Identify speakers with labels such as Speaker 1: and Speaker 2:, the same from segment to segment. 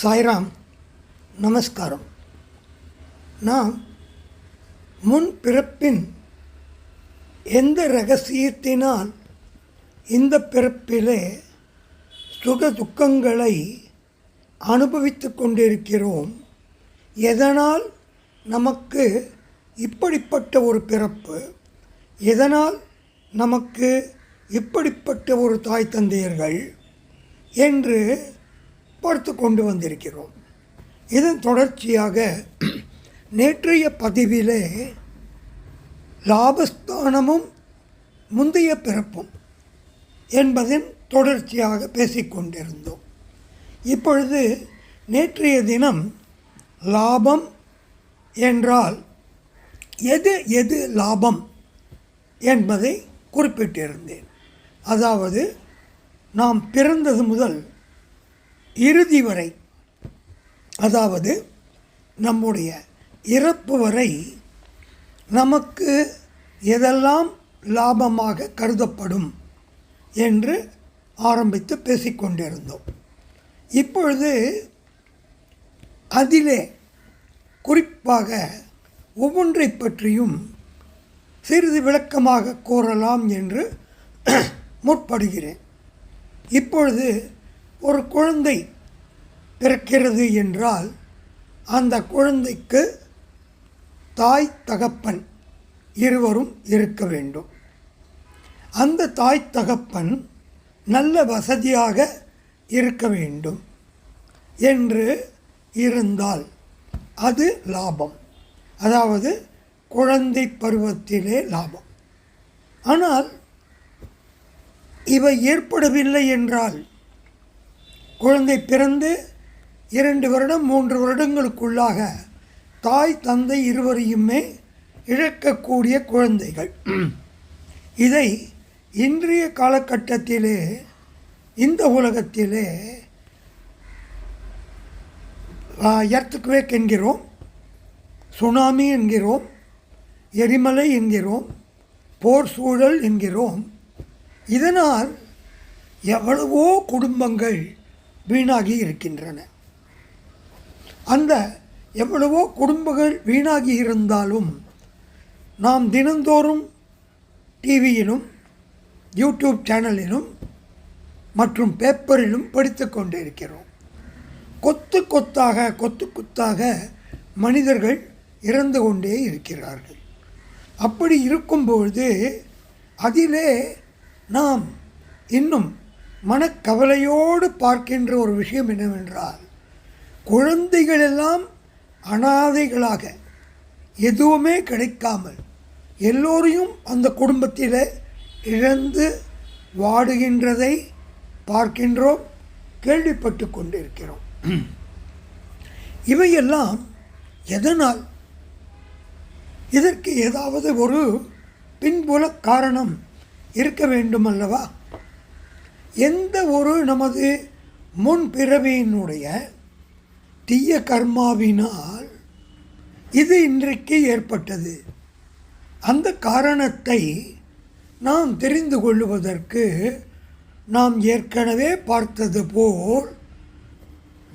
Speaker 1: சாய்ராம், நமஸ்காரம். நாம் முன் பிறப்பின் எந்த இரகசியத்தினால் இந்த பிறப்பிலே சுக துக்கங்களை அனுபவித்து கொண்டிருக்கிறோம், எதனால் நமக்கு இப்படிப்பட்ட ஒரு பிறப்பு, எதனால் நமக்கு இப்படிப்பட்ட ஒரு தாய் தந்தையர்கள் என்று பார்த்து கொண்டு வந்திருக்கிறோம். இதன் தொடர்ச்சியாக நேற்றைய பதிவிலே லாபஸ்தானமும் முந்தைய பிறப்பும் என்பதன் தொடர்ச்சியாக பேசிக்கொண்டிருந்தோம். இப்பொழுது நேற்றைய தினம் லாபம் என்றால் எது லாபம் என்பதை குறிப்பிட்டிருந்தேன். அதாவது நாம் பிறந்தது முதல் இறுதி வரை, அதாவது நம்முடைய இறப்பு வரை நமக்கு எதெல்லாம் லாபமாக கருதப்படும் என்று ஆரம்பித்து பேசிக்கொண்டிருந்தோம். இப்பொழுது அதிலே குறிப்பாக ஒவ்வொன்றை பற்றியும் சிறிது விளக்கமாக கூறலாம் என்று முற்படுகிறேன். இப்பொழுது ஒரு குழந்தை பிறக்கிறது என்றால் அந்த குழந்தைக்கு தாய் தகப்பன் இருவரும் இருக்க வேண்டும். அந்த தாய் தகப்பன் நல்ல வசதியாக இருக்க வேண்டும் என்று இருந்தால் அது லாபம், அதாவது குழந்தை பருவத்திலே லாபம். ஆனால் இவை ஏற்படவில்லை என்றால், குழந்தை பிறந்து 2 வருடம் 3 வருடங்களுக்குள்ளாக தாய் தந்தை இருவரையுமே இழக்கக்கூடிய குழந்தைகள், இதை இன்றைய காலகட்டத்திலே இந்த உலகத்திலே எர்த்குவேக் என்கிறோம், சுனாமி என்கிறோம், எரிமலை என்கிறோம், போர் சூழல் என்கிறோம். இதனால் எவ்வளவோ குடும்பங்கள் வீணாகி இருக்கின்றன. அந்த எவ்வளவோ குடும்பங்கள் வீணாகி இருந்தாலும் நாம் தினந்தோறும் டிவியிலும் யூடியூப் சேனலிலும் மற்றும் பேப்பரிலும் படித்து கொண்டிருக்கிறோம். கொத்து கொத்தாக மனிதர்கள் இறந்து கொண்டே இருக்கிறார்கள். அப்படி இருக்கும்பொழுது அதிலே நாம் இன்னும் மனக்கவலையோடு பார்க்கின்ற ஒரு விஷயம் என்னவென்றால், குழந்தைகளெல்லாம் அனாதைகளாக எதுவுமே கிடைக்காமல் எல்லோரையும் அந்த குடும்பத்தில் இழந்து வாடுகின்றதை பார்க்கின்றோம், கேள்விப்பட்டு கொண்டிருக்கிறோம். இவையெல்லாம் எதனால்? இதற்கு ஏதாவது ஒரு பின்புல காரணம் இருக்க வேண்டும் அல்லவா? எந்த ஒரு நமது முன்பிறவியினுடைய தீய கர்மாவினால் இது இன்றைக்கு ஏற்பட்டது. அந்த காரணத்தை நாம் தெரிந்து கொள்வதற்கு நாம் ஏற்கனவே பார்த்தது போல்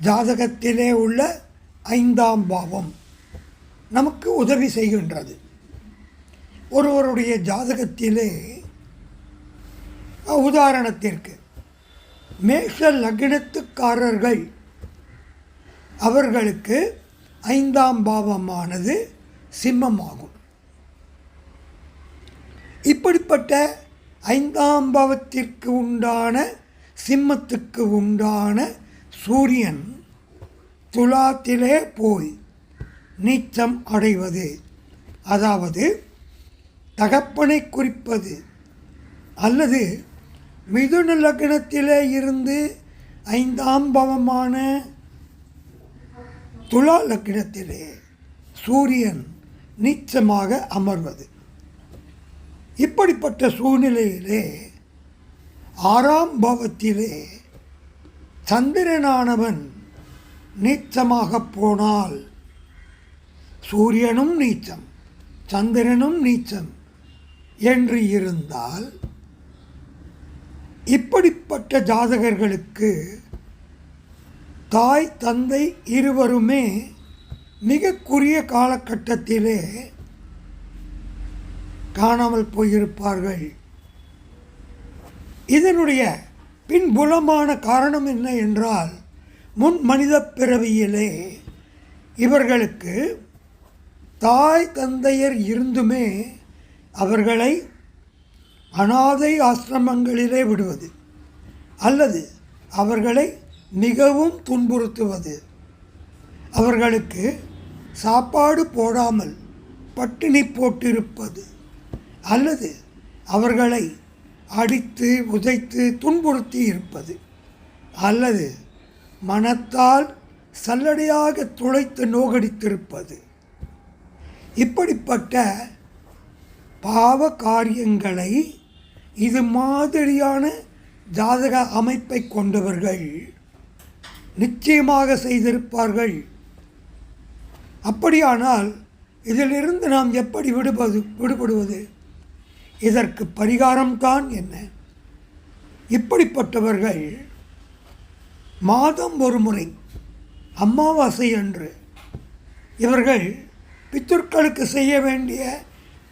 Speaker 1: ஜாதகத்திலே உள்ள 5ஆம் பாவம் நமக்கு உதவி செய்கின்றது. ஒருவருடைய ஜாதகத்திலே உதாரணத்திற்கு மேஷ லக்னத்துக்காரர்கள், அவர்களுக்கு 5ஆம் பாவமானது சிம்மமாகும். இப்படிப்பட்ட 5ஆம் பாவத்திற்கு உண்டான சிம்மத்துக்கு உண்டான சூரியன் துலாத்திலே போய் நீச்சம் அடைவது, அதாவது தகப்பனை குறிப்பது, அல்லது மிதுன லக்னத்திலே இருந்து 5ஆம் பாவமான துலா லக்னத்திலே சூரியன் நீச்சமாக அமர்வது. இப்படிப்பட்ட சூழ்நிலையிலே 6ஆம் பாவத்திலே சந்திரனானவன் நீச்சமாக போனால், சூரியனும் நீச்சம் சந்திரனும் நீச்சம் என்று இருந்தால், இப்படிப்பட்ட ஜாதகர்களுக்கு தாய் தந்தை இருவருமே மிக குறுகிய காலகட்டத்திலே காணாமல் போயிருப்பார்கள். இதனுடைய பின்புலமான காரணம் என்ன என்றால், முன் மனித பிறவியிலே இவர்களுக்கு தாய் தந்தையர் இருந்துமே அவர்களை அனாதை ஆசிரமங்களிலே விடுவது அல்லது அவர்களை மிகவும் துன்புறுத்துவது, அவர்களுக்கு சாப்பாடு போடாமல் பட்டினி போட்டிருப்பது அல்லது அவர்களை அடித்து உதைத்து துன்புறுத்தி இருப்பது அல்லது மனத்தால் சல்லடையாக துளைத்து நோகடித்திருப்பது, இப்படிப்பட்ட பாவ காரியங்களை இது மாதிரியான ஜாதக அமைப்பை கொண்டவர்கள் நிச்சயமாக செய்திருப்பார்கள். அப்படியானால் இதிலிருந்து நாம் எப்படி விடுபடுவது? இதற்கு பரிகாரம்தான் என்ன? இப்படிப்பட்டவர்கள் மாதம் ஒரு முறை அமாவாசை அன்று இவர்கள் பித்தர்களுக்கு செய்ய வேண்டிய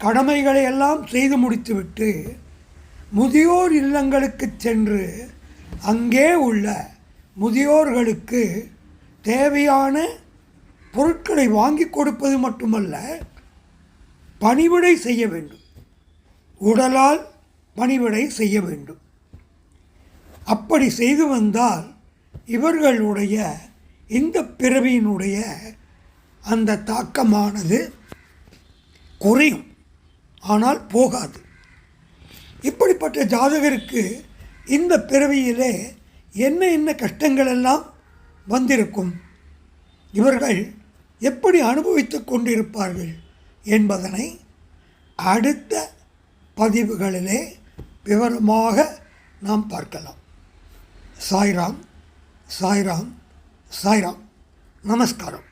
Speaker 1: கடமைகளை எல்லாம் செய்து முடித்துவிட்டு முதியோர் இல்லங்களுக்கு சென்று அங்கே உள்ள முதியோர்களுக்கு தேவையான பொருட்களை வாங்கி கொடுப்பது மட்டுமல்ல, பணிவிடை செய்ய வேண்டும். உடலால் பணிவிடை செய்ய வேண்டும். அப்படி செய்து வந்தால் இவர்களுடைய இந்த பிறவியினுடைய அந்த தாக்கமானது குறையும், ஆனால் போகாது. இப்படிப்பட்ட ஜாதகருக்கு இந்த பிறவியிலே என்ன கஷ்டங்கள் எல்லாம் வந்திருக்கும், இவர்கள் எப்படி அனுபவித்து கொண்டிருப்பார்கள் என்பதனை அடுத்த பதிவுகளிலே விவரமாக நாம் பார்க்கலாம். சாய்ராம், சாய்ராம், சாய்ராம். நமஸ்காரம்.